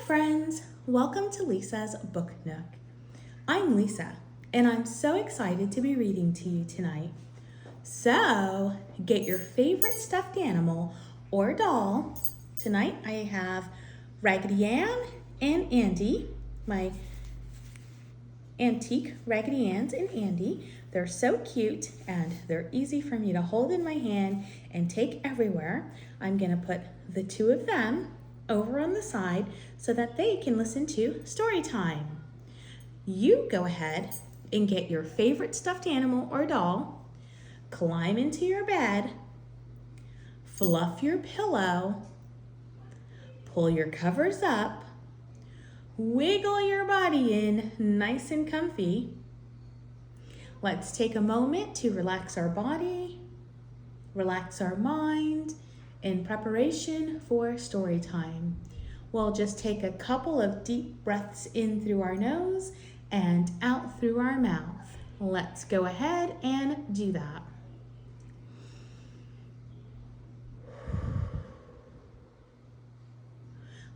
friends, welcome to Lisa's Book Nook. I'm Lisa, and I'm so excited to be reading to you tonight. So, get your favorite stuffed animal or doll. Tonight I have Raggedy Ann and Andy, my antique Raggedy Anns and Andy. They're so cute and they're easy for me to hold in my hand and take everywhere. I'm going to put the two of them over on the side so that they can listen to story time. You go ahead and get your favorite stuffed animal or doll, climb into your bed, fluff your pillow, pull your covers up, wiggle your body in nice and comfy. Let's take a moment to relax our body, relax our mind in preparation for story time. We'll just take a couple of deep breaths in through our nose and out through our mouth. Let's go ahead and do that.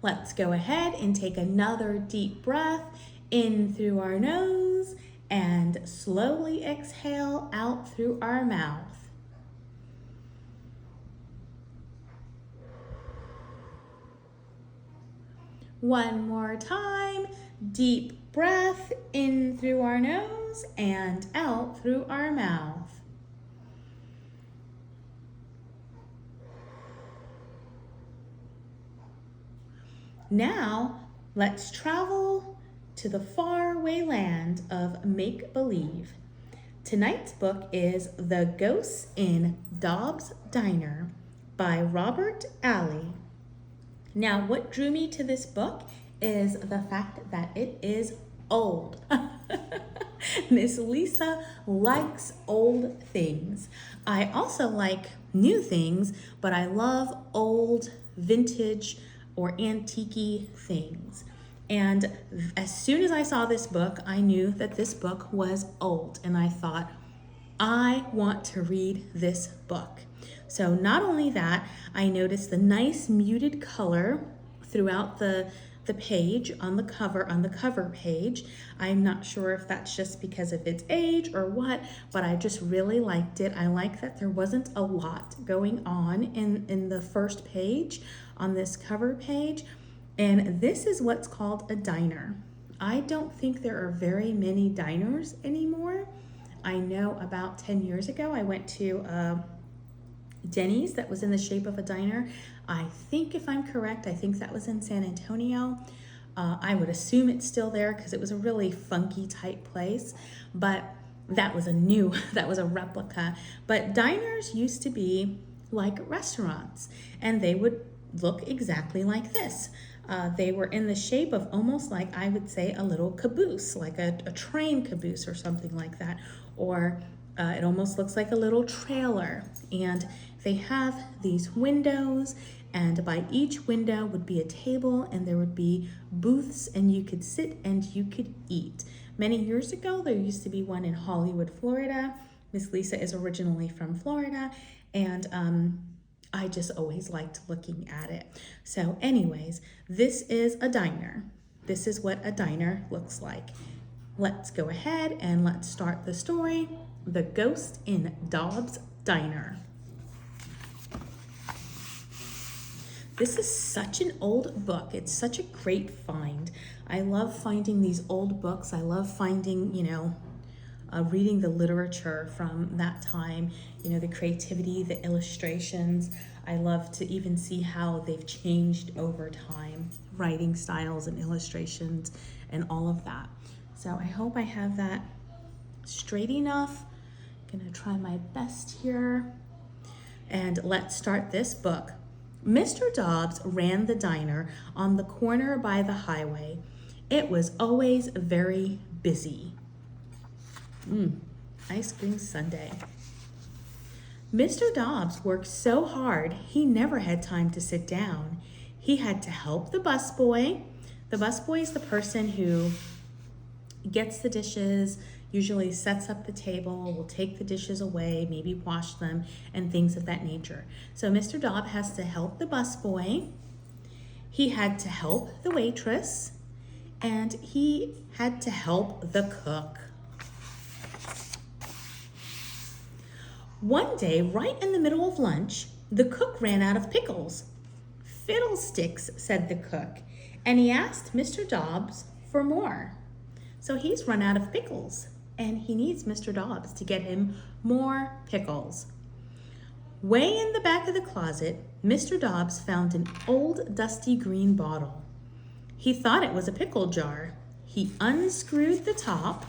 Let's go ahead and take another deep breath in through our nose and slowly exhale out through our mouth. One more time, deep breath in through our nose and out through our mouth. Now, let's travel to the faraway land of make-believe. Tonight's book is The Ghosts in Dobbs' Diner by Robert Alley. Now, what drew me to this book is the fact that it is old. Miss Lisa likes old things. I also like new things, but I love old, vintage, or antique things. And as soon as I saw this book, I knew that this book was old, and I thought, I want to read this book. So not only that, I noticed the nice muted color throughout the page on the cover page. I'm not sure if that's just because of its age or what, but I just really liked it. I like that there wasn't a lot going on in the first page on this cover page. And this is what's called a diner. I don't think there are very many diners anymore. I know about 10 years ago, I went to Denny's that was in the shape of a diner. I think, if I'm correct, I think that was in San Antonio. I would assume it's still there because it was a really funky type place, but that was a replica. But diners used to be like restaurants, and they would look exactly like this. They were in the shape of almost like, I would say, a little caboose, like a train caboose or something like that, or it almost looks like a little trailer. And they have these windows, and by each window would be a table, and there would be booths, and you could sit and you could eat. Many years ago, there used to be one in Hollywood, Florida. Miss Lisa is originally from Florida, and I just always liked looking at it. So anyways, this is a diner. This is what a diner looks like. Let's go ahead and let's start the story. The Ghost in Dobbs' Diner. This is such an old book. It's such a great find. I love finding these old books. I love finding, reading the literature from that time, the creativity, the illustrations. I love to even see how they've changed over time, writing styles and illustrations and all of that. So I hope I have that straight enough. I'm gonna try my best here. And let's start this book. Mr. Dobbs ran the diner on the corner by the highway. It was always very busy. Ice cream sundae. Mr. Dobbs worked so hard, he never had time to sit down. He had to help the busboy. The busboy is the person who gets the dishes, usually sets up the table, will take the dishes away, maybe wash them, and things of that nature. So Mr. Dobbs has to help the busboy. He had to help the waitress, and he had to help the cook. One day, right in the middle of lunch, the cook ran out of pickles. "Fiddlesticks," said the cook, and he asked Mr. Dobbs for more. So he's run out of pickles, and he needs Mr. Dobbs to get him more pickles. Way in the back of the closet, Mr. Dobbs found an old dusty green bottle. He thought it was a pickle jar. He unscrewed the top.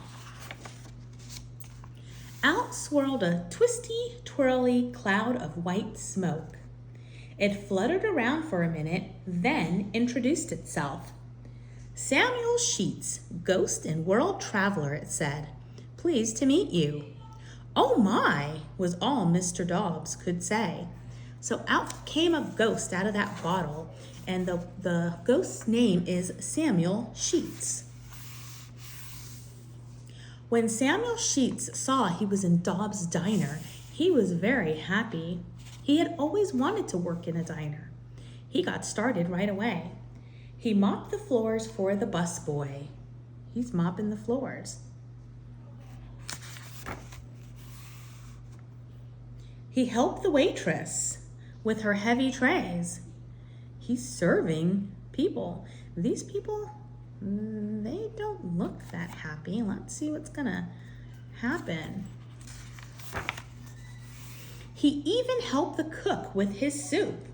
Out swirled a twisty, twirly cloud of white smoke. It fluttered around for a minute, then introduced itself. "Samuel Sheets, ghost and world traveler," it said. "Pleased to meet you." "Oh my," was all Mr. Dobbs could say. So out came a ghost out of that bottle, and the ghost's name is Samuel Sheets. When Samuel Sheets saw he was in Dobbs' diner, he was very happy. He had always wanted to work in a diner. He got started right away. He mopped the floors for the busboy. He's mopping the floors. He helped the waitress with her heavy trays. He's serving people. These people, they don't look that happy. Let's see what's gonna happen. He even helped the cook with his soup.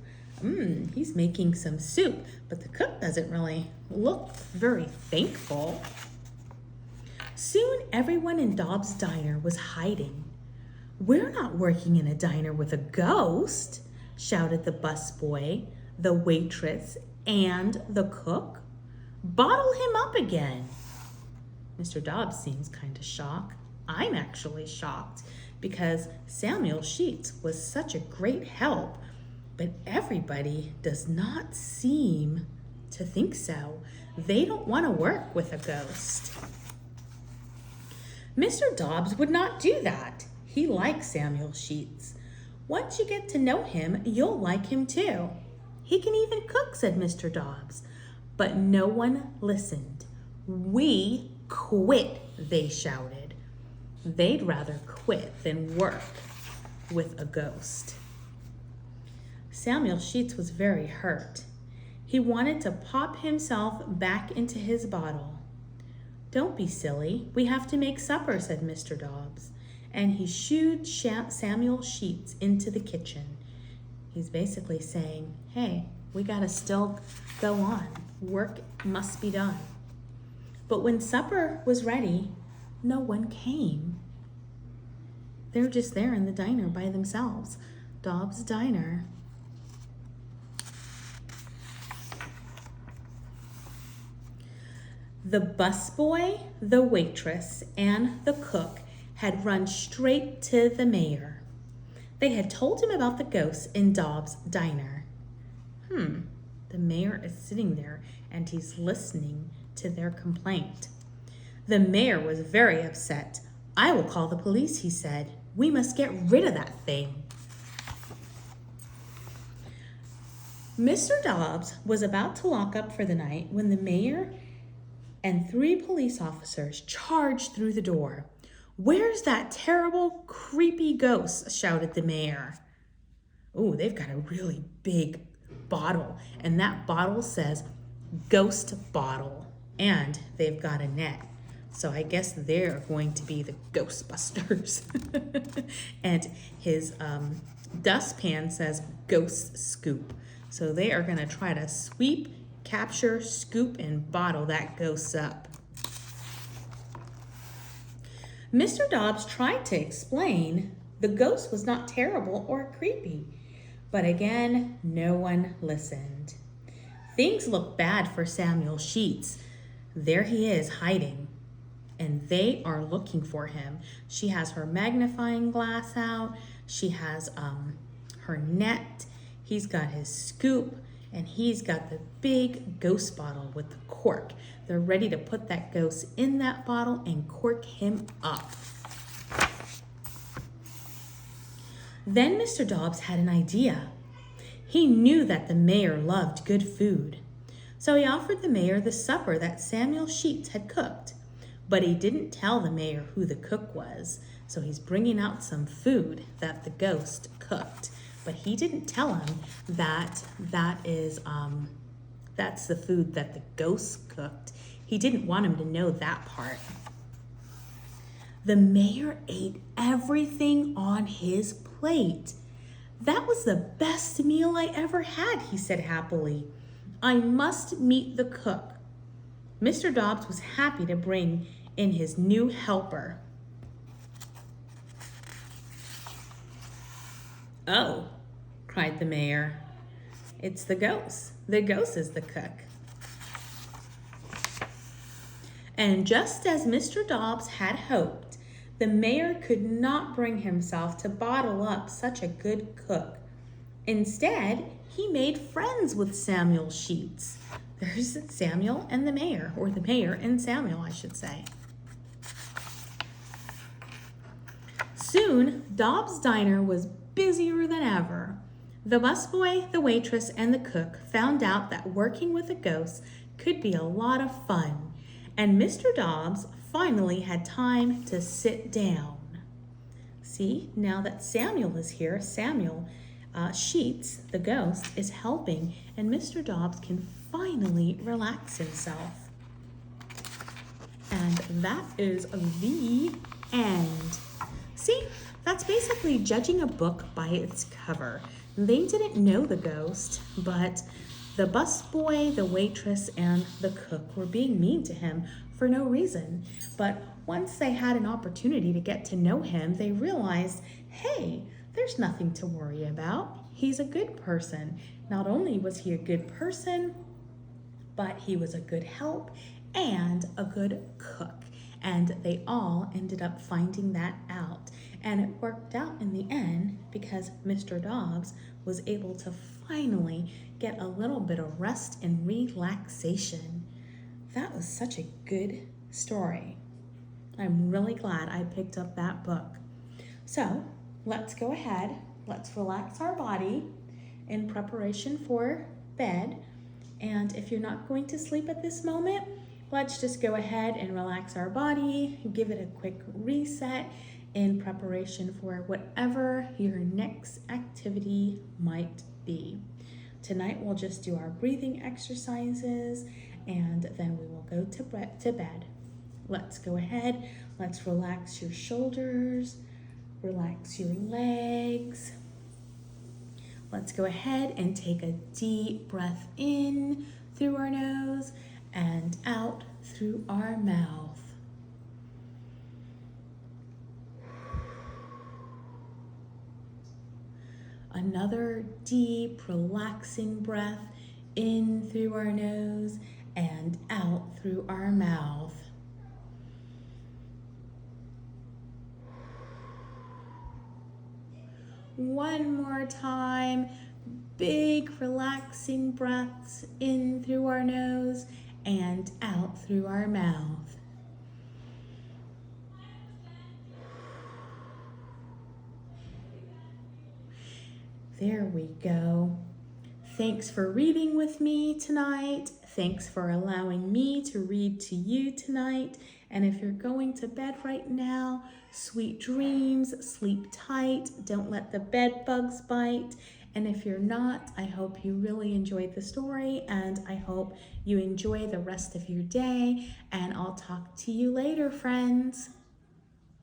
He's making some soup, but the cook doesn't really look very thankful. Soon everyone in Dobbs' diner was hiding. "We're not working in a diner with a ghost," shouted the busboy, the waitress, and the cook. "Bottle him up again." Mr. Dobbs seems kind of shocked. I'm actually shocked because Samuel Sheets was such a great help, but everybody does not seem to think so. They don't want to work with a ghost. Mr. Dobbs would not do that. He likes Samuel Sheets. Once you get to know him, you'll like him too. "He can even cook," said Mr. Dobbs. But no one listened. "We quit," they shouted. They'd rather quit than work with a ghost. Samuel Sheets was very hurt. He wanted to pop himself back into his bottle. "Don't be silly. We have to make supper," said Mr. Dobbs. And he shooed Samuel Sheets into the kitchen. He's basically saying, hey, we gotta still go on. Work must be done. But when supper was ready, no one came. They're just there in the diner by themselves. Dobbs' diner. The busboy, the waitress, and the cook had run straight to the mayor. They had told him about the ghosts in Dobbs' diner. The mayor is sitting there and he's listening to their complaint. The mayor was very upset. "I will call the police," he said. "We must get rid of that thing." Mr. Dobbs was about to lock up for the night when the mayor and 3 police officers charged through the door. "Where's that terrible, creepy ghost?" shouted the mayor. Oh, they've got a really big bottle, and that bottle says ghost bottle, and they've got a net. So I guess they're going to be the Ghostbusters. And his dustpan says ghost scoop. So they are going to try to sweep, capture, scoop, and bottle that ghost up. Mr. Dobbs tried to explain the ghost was not terrible or creepy, but again, no one listened. Things look bad for Samuel Sheets. There he is hiding, and they are looking for him. She has her magnifying glass out. She has her net. He's got his scoop, and he's got the big ghost bottle with the cork. They're ready to put that ghost in that bottle and cork him up. Then Mr. Dobbs had an idea. He knew that the mayor loved good food. So he offered the mayor the supper that Samuel Sheets had cooked. But he didn't tell the mayor who the cook was, so he's bringing out some food that the ghost cooked. But he didn't tell him that that's the food that the ghost cooked. He didn't want him to know that part. The mayor ate everything on his plate. That was the best meal I ever had, he said happily. I must meet the cook. Mr. Dobbs was happy to bring in his new helper. Oh, cried the mayor. It's the ghost. The ghost is the cook. And just as Mr. Dobbs had hoped, the mayor could not bring himself to bottle up such a good cook. Instead, he made friends with Samuel Sheets. There's Samuel and the mayor, or the mayor and Samuel, I should say. Soon, Dobbs' diner was busier than ever. The busboy, the waitress, and the cook found out that working with a ghost could be a lot of fun, and Mr. Dobbs finally had time to sit down. See, now that Samuel is here, Samuel Sheets, the ghost, is helping, and Mr. Dobbs can finally relax himself. And that is the end. See, that's basically judging a book by its cover. They didn't know the ghost, but the busboy, the waitress, and the cook were being mean to him for no reason. But once they had an opportunity to get to know him, they realized, hey, there's nothing to worry about. He's a good person. Not only was he a good person, but he was a good help and a good cook. And they all ended up finding that out. And it worked out in the end because Mr. Dobbs was able to finally get a little bit of rest and relaxation. That was such a good story. I'm really glad I picked up that book. So let's go ahead. Let's relax our body in preparation for bed. And if you're not going to sleep at this moment, let's just go ahead and relax our body, give it a quick reset in preparation for whatever your next activity might be. Tonight we'll just do our breathing exercises and then we will go to bed. Let's go ahead, let's relax your shoulders, relax your legs. Let's go ahead and take a deep breath in through our nose and out through our mouth. Another deep, relaxing breath in through our nose and out through our mouth. One more time, big relaxing breaths in through our nose and out through our mouth. There we go. Thanks for reading with me tonight. Thanks for allowing me to read to you tonight. And if you're going to bed right now, sweet dreams, sleep tight, don't let the bed bugs bite. And if you're not, I hope you really enjoyed the story and I hope you enjoy the rest of your day. And I'll talk to you later, friends.